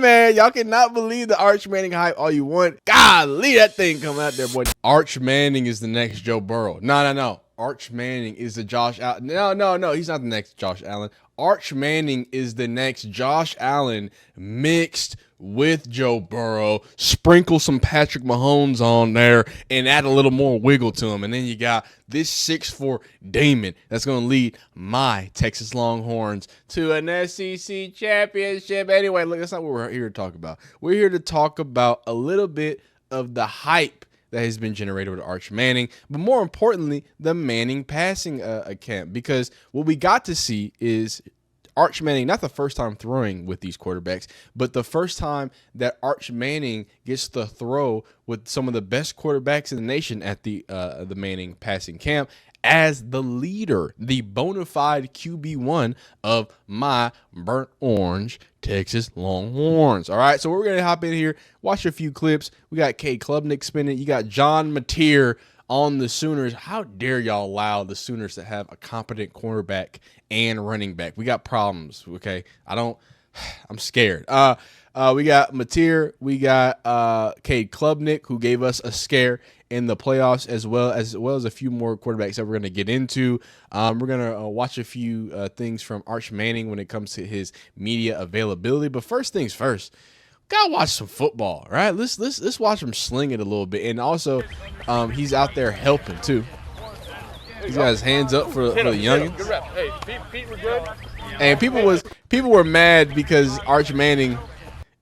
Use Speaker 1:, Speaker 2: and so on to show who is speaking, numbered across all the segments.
Speaker 1: man, y'all cannot believe the Arch Manning hype all you want. Golly, that thing come out there, boy. Arch Manning is the next Joe Burrow. No. Arch Manning is the Josh Allen. No. He's not the next Josh Allen. Arch Manning is the next Josh Allen mixed with Joe Burrow. Sprinkle some Patrick Mahomes on there and add a little more wiggle to him. And then you got this 6'4" Damon that's going to lead my Texas Longhorns to an SEC championship. Anyway, look, that's not what we're here to talk about. We're here to talk about a little bit of the hype that has been generated with Arch Manning, but more importantly, the Manning passing camp, because what we got to see is Arch Manning, not the first time throwing with these quarterbacks, but the first time that Arch Manning gets to throw with some of the best quarterbacks in the nation at the Manning passing camp as the leader, the bona fide QB1 of my burnt orange Texas Longhorns. All right, so we're going to hop in here, watch a few clips. We got Cade Klubnik spinning. You got John Mateer on the Sooners. How dare y'all allow the Sooners to have a competent cornerback and running back? We got problems, okay? I'm scared. We got Mateer. We got Cade Klubnik, who gave us a scare in the playoffs, as well as a few more quarterbacks that we're going to get into. We're going to watch a few things from Arch Manning when it comes to his media availability. But first things first, gotta watch some football, right? Let's watch him sling it a little bit. And also, he's out there helping too. He's got his hands up for the youngins.
Speaker 2: Good rep. Hey, Pete, we're good.
Speaker 1: And people were mad because Arch Manning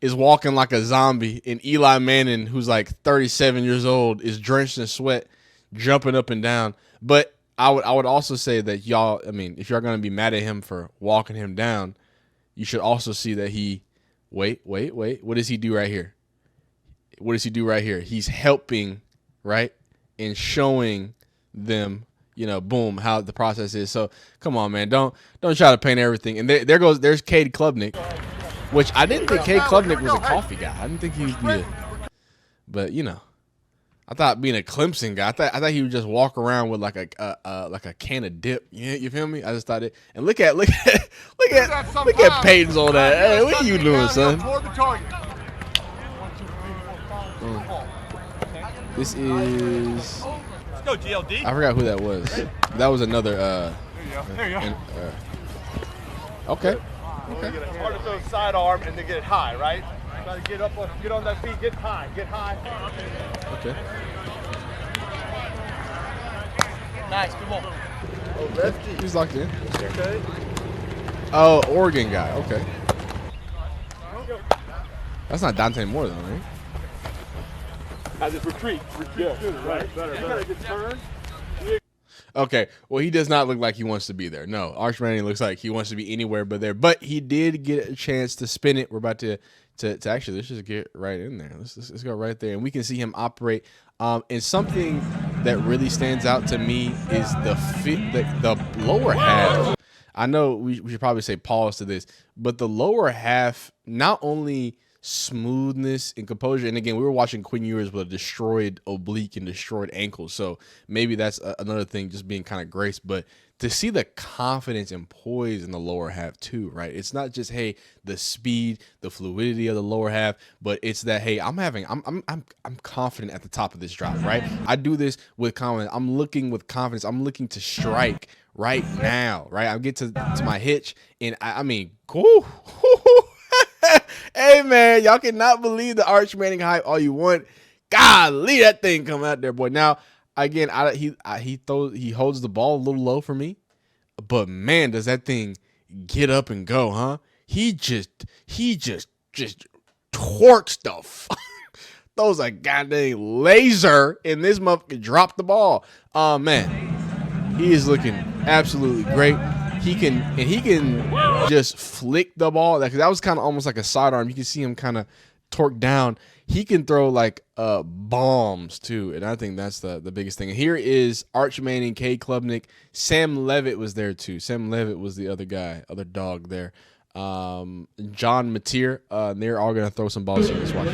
Speaker 1: is walking like a zombie, and Eli Manning, who's like 37 years old, is drenched in sweat, jumping up and down. But I would also say that y'all, I mean, if you're going to be mad at him for walking him down, you should also see that he, wait. What does he do right here? What does he do right here? He's helping, right, and showing them, boom, how the process is. So come on, man, don't try to paint everything. And there's Cade Klubnik, which I didn't think Cade Klubnik was a coffee guy. I didn't think he would be but I thought being a Clemson guy, I thought he would just walk around with like a can of dip. You feel me? I just thought it. And look at Peyton's on that. Hey, what are you doing, son? This is.
Speaker 2: Let's go, GLD.
Speaker 1: I forgot who that was. That was another.
Speaker 2: There you go.
Speaker 1: Okay.
Speaker 2: It's hard to throw sidearm and then get it high, right? Try to get on that feet, get high.
Speaker 1: Okay.
Speaker 2: Nice, good ball.
Speaker 3: Oh, lefty.
Speaker 1: He's locked in.
Speaker 3: Okay.
Speaker 1: Oh, Oregon guy. Okay. That's not Dante Moore though, right?
Speaker 2: I just retreat. Yeah, right. Better.
Speaker 1: Okay, well, he does not look like he wants to be there. No, Arch Manning looks like he wants to be anywhere but there. But he did get a chance to spin it. We're about to actually, let's just get right in there. Let's go right there. And we can see him operate. And something that really stands out to me is the lower half. I know we should probably say pause to this, but the lower half, not only smoothness and composure, and again, we were watching Quinn Ewers with a destroyed oblique and destroyed ankle, so maybe that's another thing, just being kind of grace. But to see the confidence and poise in the lower half too, right? It's not just, hey, the speed, the fluidity of the lower half, but it's that, hey, I'm confident at the top of this drop, right? I do this with confidence. I'm looking with confidence. I'm looking to strike right now, right? I get to my hitch, and I mean, cool. Hey, man, y'all cannot believe the Arch Manning hype all you want. Golly, that thing come out there, boy. Now, again, he holds the ball a little low for me, but man, does that thing get up and go, huh? He just torques stuff. Throws a goddamn laser, and this motherfucker dropped the ball. Oh man, he is looking absolutely great. He can just flick the ball. That was kind of almost like a sidearm. You can see him kind of torque down. He can throw like bombs too, and I think that's the biggest thing. And here is Arch Manning, Cade Klubnik, Sam Levitt was there too. Sam Levitt was the other guy, other dog there. John Mateer. They're all gonna throw some balls here. Let's watch.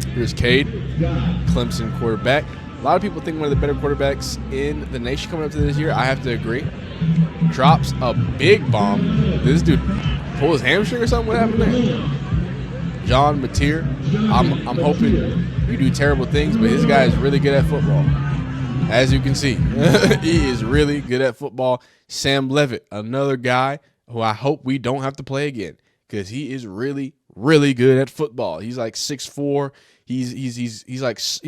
Speaker 1: Here's Cade, Clemson quarterback. A lot of people think one of the better quarterbacks in the nation coming up to this year. I have to agree. Drops a big bomb. Did this dude pull his hamstring or something? What happened there? John Mateer, I'm hoping you do terrible things, but this guy is really good at football. As you can see, he is really good at football. Sam Levitt, another guy who I hope we don't have to play again because he is really, really good at football. He's like 6'4". He's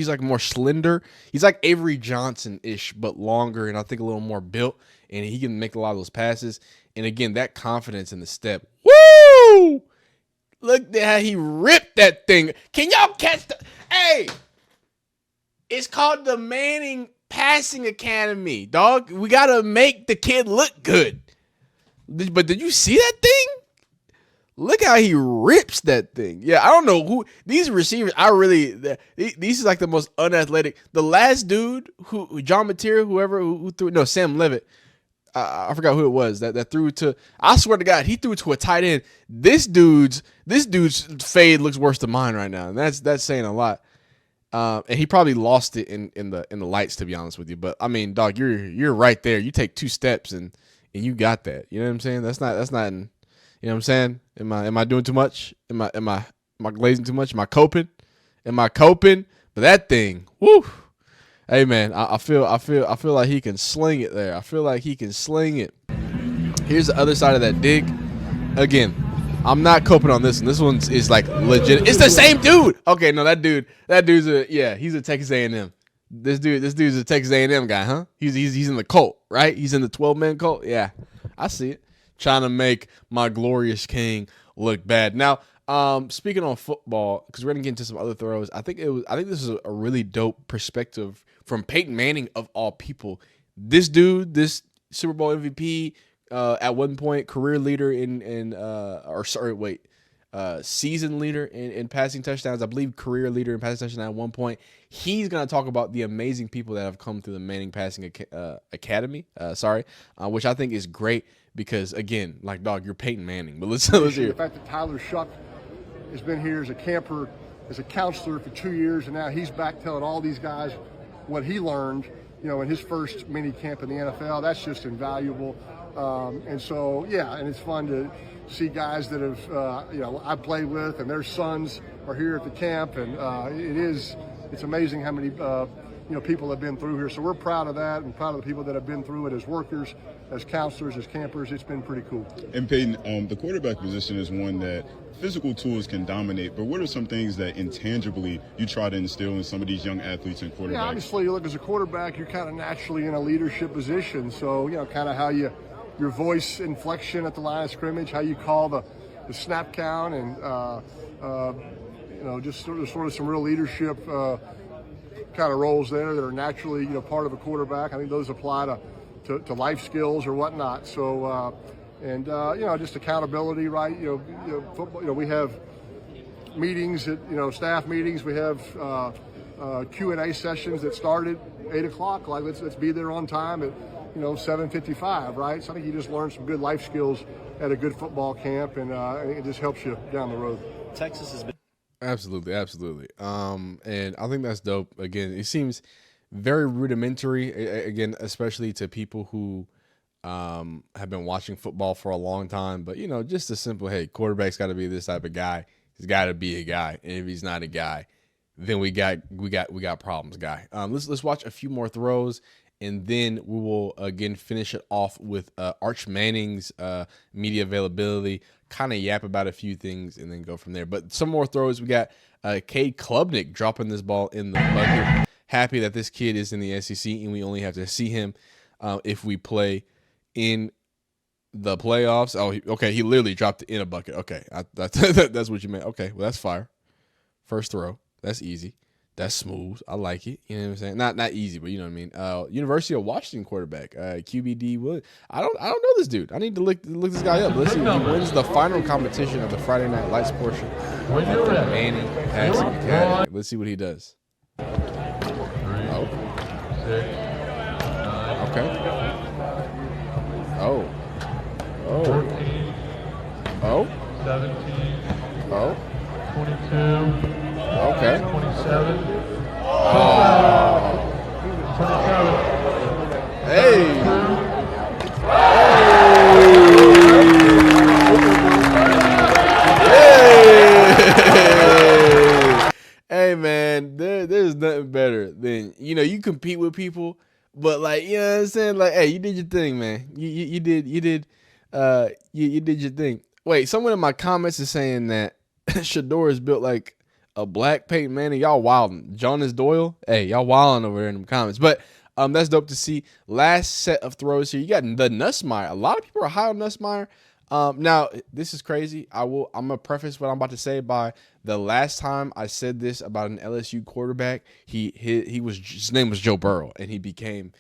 Speaker 1: like more slender. He's like Avery Johnson-ish, but longer and I think a little more built. And he can make a lot of those passes. And again, that confidence in the step. Woo! Look at how he ripped that thing. Can y'all catch the? Hey, it's called the Manning Passing Academy, dog. We gotta make the kid look good. But did you see that thing? Look how he rips that thing. Yeah, I don't know who these receivers. These is like the most unathletic. The last dude who John Mateer, who threw. No, Sam Levitt. I forgot who it was that threw to. I swear to God, he threw to a tight end. This dude's fade looks worse than mine right now, and that's saying a lot. And he probably lost it in the lights, to be honest with you. But I mean, dog, you're right there. You take 2 steps and you got that. You know what I'm saying? That's not. You know what I'm saying? Am I doing too much? Am I glazing too much? Am I coping? But that thing, woo. Hey man, I feel like he can sling it there. I feel like he can sling it. Here's the other side of that dig. Again, I'm not coping on this one. This one is like legit. It's the same dude. Okay, no, he's a Texas A&M. This dude's a Texas A&M guy, huh? He's in the cult, right? He's in the 12-man cult. Yeah, I see it. Trying to make my glorious king look bad. Now, speaking on football, because we're gonna get into some other throws. I think this is a really dope perspective from Peyton Manning of all people. This dude, this Super Bowl MVP, at one point career leader season leader in passing touchdowns. I believe career leader in passing touchdowns at one point. He's gonna talk about the amazing people that have come through the Manning Passing Academy. Which I think is great because again, like dog, you're Peyton Manning. But let's hear
Speaker 3: the fact that Tyler Shuck has been here as a camper, as a counselor for 2 years, and now he's back telling all these guys what he learned, in his first mini camp in the NFL. That's just invaluable. And so, yeah, and it's fun to see guys that have, I played with and their sons are here at the camp. And it's amazing how many, people have been through here. So we're proud of that and proud of the people that have been through it as workers, as counselors, as campers. It's been pretty cool.
Speaker 4: And Peyton, the quarterback position is one that physical tools can dominate, but what are some things that intangibly you try to instill in some of these young athletes and quarterbacks?
Speaker 3: Yeah, obviously, look, as a quarterback, you're kind of naturally in a leadership position. So, kind of how your voice inflection at the line of scrimmage, how you call the snap count, and, just sort of some real leadership kind of roles there that are naturally, part of a quarterback. I think those apply to life skills or whatnot. So, just accountability, right? Football. We have meetings staff meetings. We have Q&A sessions that start at 8 o'clock. Like let's be there on time at 7:55, right? So I think you just learn some good life skills at a good football camp, and it just helps you down the road.
Speaker 5: Texas has been
Speaker 1: absolutely. And I think that's dope. Again, it seems very rudimentary. Again, especially to people who have been watching football for a long time, but just a simple, hey, quarterback's got to be this type of guy. He's got to be a guy, and if he's not a guy, then we got problems, guy. Let's watch a few more throws, and then we will again finish it off with Arch Manning's media availability. Kind of yap about a few things, and then go from there. But some more throws. We got Cade Klubnik dropping this ball in the bucket. Happy that this kid is in the SEC, and we only have to see him if we play in the playoffs. Oh, okay. He literally dropped it in a bucket. Okay, that's what you meant. Okay, well that's fire. First throw. That's easy. That's smooth. I like it. You know what I'm saying? Not easy, but you know what I mean. University of Washington quarterback, QBD Wood. I don't know this dude. I need to look this guy up. Let's see if he wins the final competition of the Friday Night Lights portion of the Manning Passing Academy. Let's see what he does. Oh. Okay. Oh. Oh. Oh.
Speaker 6: 17.
Speaker 1: Oh.
Speaker 6: 22.
Speaker 1: Okay.
Speaker 6: 27.
Speaker 1: Oh.
Speaker 6: 27.
Speaker 1: Hey. Hey. nothing better than, you compete with people, but like, you know what I'm saying? Like, hey, you did your thing, man. You did you did your thing. Wait, someone in my comments is saying that Shador is built like a black Peyton Manning. Y'all wildin'. Jonas Doyle, hey, y'all wildin' over there in the comments. But that's dope to see. Last set of throws here. You got the Nussmeier. A lot of people are high on Nussmeier. Now, this is crazy. I'm going to preface what I'm about to say by the last time I said this about an LSU quarterback, his name was Joe Burrow, and he became,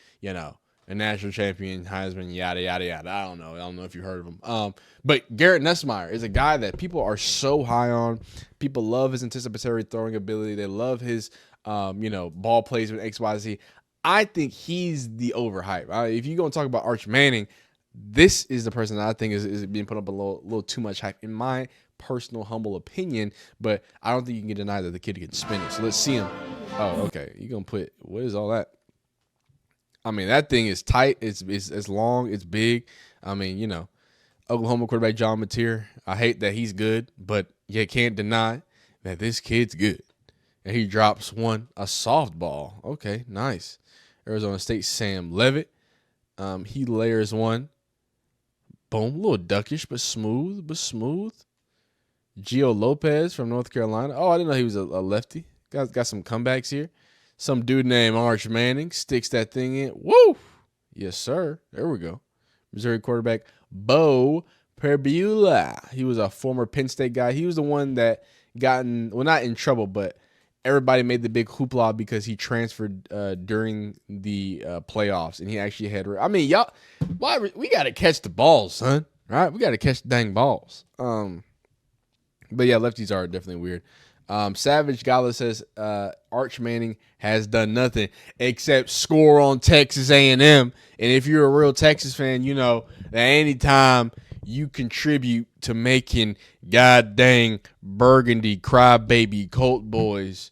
Speaker 1: a national champion, Heisman, yada, yada, yada. I don't know if you heard of him. But Garrett Nussmeier is a guy that people are so high on. People love his anticipatory throwing ability. They love his, ball placement, XYZ. I think he's the overhype. If you're going to talk about Arch Manning, this is the person that I think is being put up a little too much hype, in my personal humble opinion. But I don't think you can deny that the kid can spin it. So let's see him. Oh, okay. You're going to put, what is all that? I mean, that thing is tight. It's long. It's big. I mean, Oklahoma quarterback John Mateer. I hate that he's good, but you can't deny that this kid's good. And he drops a softball. Okay, nice. Arizona State Sam Levitt. He layers one. Boom, a little duckish, but smooth. Gio Lopez from North Carolina. Oh, I didn't know he was a lefty. Got some comebacks here. Some dude named Arch Manning sticks that thing in. Woo! Yes, sir. There we go. Missouri quarterback Bo Perbula. He was a former Penn State guy. He was the one that not in trouble, but everybody made the big hoopla because he transferred during the playoffs, and he actually had. I mean, y'all, we got to catch the balls, son. All right, we got to catch the dang balls. But yeah, lefties are definitely weird. Savage Gala says Arch Manning has done nothing except score on Texas A&M. And if you're a real Texas fan, you know that anytime you contribute to making god dang burgundy crybaby Colt boys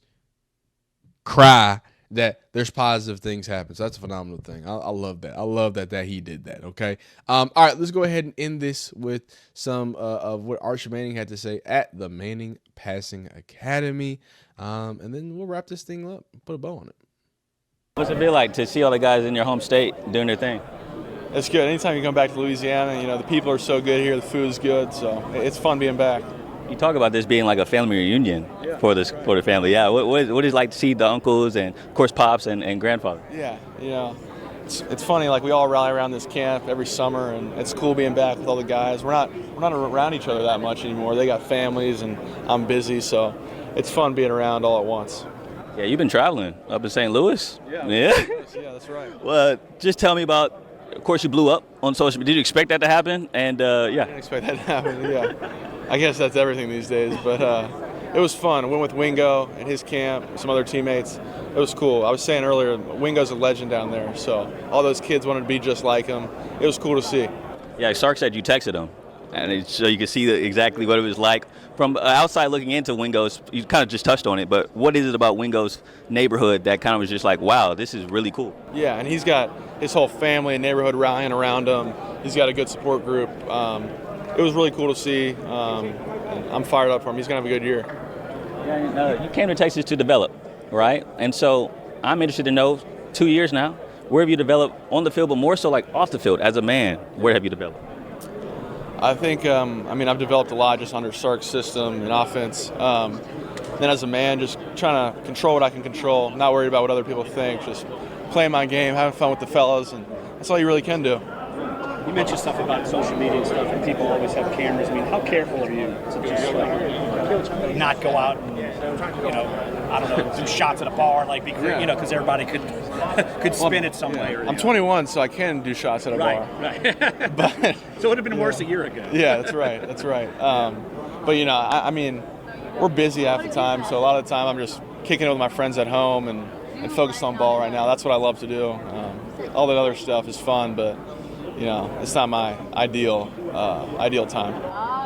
Speaker 1: cry, that there's positive things happen. So that's a phenomenal thing. I love that. I love that he did that. Okay. All right, let's go ahead and end this with some of what Arch Manning had to say at the Manning Passing Academy. And then we'll wrap this thing up, put a bow on it.
Speaker 5: What's it feel like to see all the guys in your home state doing their thing?
Speaker 7: It's good. Anytime you come back to Louisiana, the people are so good here, the food's good, so it's fun being back.
Speaker 5: You talk about this being like a family reunion for the family. Yeah, what is it like to see the uncles and, of course, pops and grandfather?
Speaker 7: Yeah, it's funny. Like, we all rally around this camp every summer, and it's cool being back with all the guys. We're not around each other that much anymore. They got families, and I'm busy, so it's fun being around all at once.
Speaker 5: Yeah, you've been traveling up in St. Louis.
Speaker 7: Yeah, that's right.
Speaker 5: Well, just tell me about. Of course, you blew up on social media. Did you expect that to happen? And
Speaker 7: I didn't expect that to happen. Yeah, I guess that's everything these days. But it was fun. I went with Wingo and his camp, some other teammates. It was cool. I was saying earlier, Wingo's a legend down there. So all those kids wanted to be just like him. It was cool to see.
Speaker 5: Yeah, Sark said you texted him, and so you could see exactly what it was like. From outside looking into Wingo's, you kind of just touched on it, but what is it about Wingo's neighborhood that kind of was just like, wow, this is really cool?
Speaker 7: Yeah, and he's got his whole family and neighborhood rallying around him. He's got a good support group. It was really cool to see. And I'm fired up for him. He's going to have a good year.
Speaker 5: Yeah, you came to Texas to develop, right? And so I'm interested to know, 2 years now, where have you developed on the field, but more so like off the field as a man? Where have you developed?
Speaker 7: I think, I've developed a lot just under Sark's system and offense. Then as a man, just trying to control what I can control, not worried about what other people think, just playing my game, having fun with the fellas, and that's all you really can do.
Speaker 8: You mentioned stuff about social media and stuff, and people always have cameras. I mean, how careful are you to just not go out and, I don't know, do shots at a bar, like be, because everybody could spin it some way.
Speaker 7: I'm 21, so I can do shots at a bar.
Speaker 8: Right.
Speaker 7: But
Speaker 8: so it would have been worse a year ago.
Speaker 7: Yeah, that's right. But we're busy half the time, so a lot of the time I'm just kicking it with my friends at home and focused on ball right now. That's what I love to do. All the other stuff is fun, but it's not my ideal time.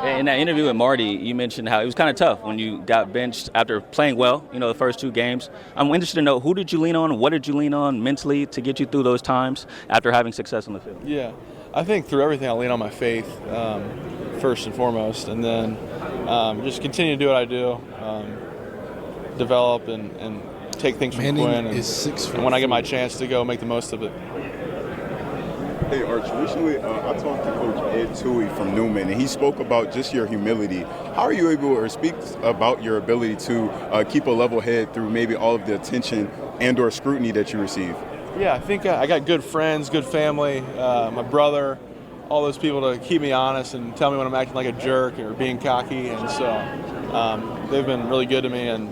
Speaker 5: In that interview with Marty, you mentioned how it was kind of tough when you got benched after playing well, the first 2 games. I'm interested to know, who did you lean on? What did you lean on mentally to get you through those times after having success on the field?
Speaker 7: Yeah, I think through everything I lean on my faith first and foremost, and then just continue to do what I do, develop and take things from
Speaker 1: Manning
Speaker 7: Quinn.
Speaker 1: is 6
Speaker 7: and when I get my chance to go make the most of it.
Speaker 4: Hey, Arch, recently I talked to Coach Ed Toohey from Newman, and he spoke about just your humility. How are you able, or speak about your ability to keep a level head through maybe all of the attention and or scrutiny that you receive?
Speaker 7: Yeah, I think I got good friends, good family, my brother, all those people to keep me honest and tell me when I'm acting like a jerk or being cocky, and so they've been really good to me, and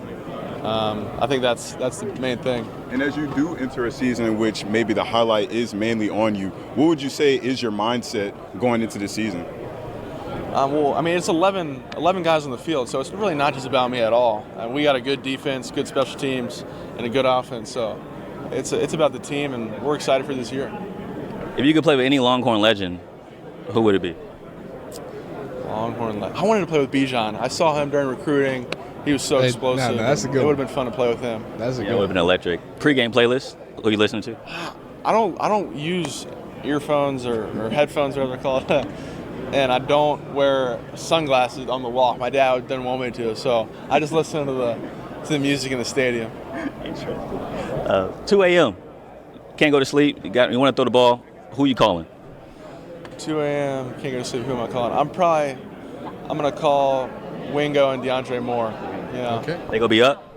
Speaker 7: I think that's the main thing.
Speaker 4: And as you do enter a season in which maybe the highlight is mainly on you, what would you say is your mindset going into the season?
Speaker 7: Well, I mean, it's 11 guys on the field, so it's really not just about me at all. We got a good defense, good special teams, and a good offense, so it's about the team, and we're excited for this year.
Speaker 5: If you could play with any Longhorn legend, who would it be?
Speaker 7: Longhorn legend. I wanted to play with Bijan. I saw him during recruiting. He was so explosive.
Speaker 1: No, that's a good
Speaker 7: It would
Speaker 1: one.
Speaker 7: have been fun to play with him.
Speaker 1: That's a
Speaker 5: Yeah,
Speaker 1: good
Speaker 5: it would have
Speaker 1: one.
Speaker 5: been electric. Pre-game playlist. Who are you listening to?
Speaker 7: I don't use earphones or headphones, whatever they're called, and I don't wear sunglasses on the walk. My dad didn't want me to, so I just listen to the music in the stadium.
Speaker 5: 2 a.m. Can't go to sleep. You want to throw the ball. Who you calling?
Speaker 7: 2 a.m. Can't go to sleep. Who am I calling? I'm gonna call Wingo and DeAndre Moore. Yeah.
Speaker 1: Okay.
Speaker 5: They gonna be up.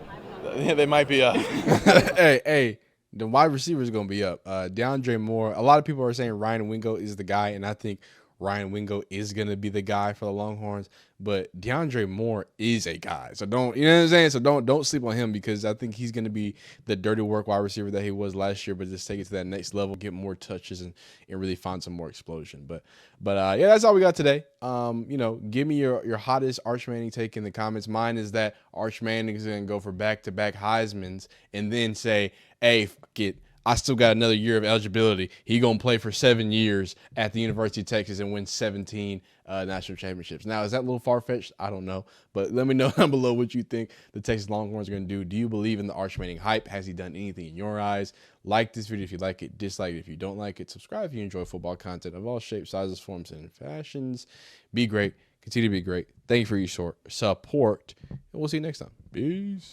Speaker 7: Yeah, they might be up.
Speaker 1: hey, the wide receiver is going to be up. DeAndre Moore. A lot of people are saying Ryan Wingo is the guy, and I think Ryan Wingo is going to be the guy for the Longhorns. But DeAndre Moore is a guy, so don't, you know what I'm saying? So don't sleep on him, because I think he's going to be the dirty work wide receiver that he was last year, but just take it to that next level, get more touches, and really find some more explosion. But yeah, that's all we got today. Give me your hottest Arch Manning take in the comments. Mine is that Arch Manning is going to go for back-to-back Heismans and then say, hey, fuck it, I still got another year of eligibility. He going to play for 7 years at the University of Texas and win 17 national championships. Now, is that a little far-fetched? I don't know. But let me know down below what you think the Texas Longhorns are going to do. Do you believe in the Arch Manning hype? Has he done anything in your eyes? Like this video if you like it. Dislike it if you don't like it. Subscribe if you enjoy football content of all shapes, sizes, forms, and fashions. Be great. Continue to be great. Thank you for your support. And we'll see you next time. Peace.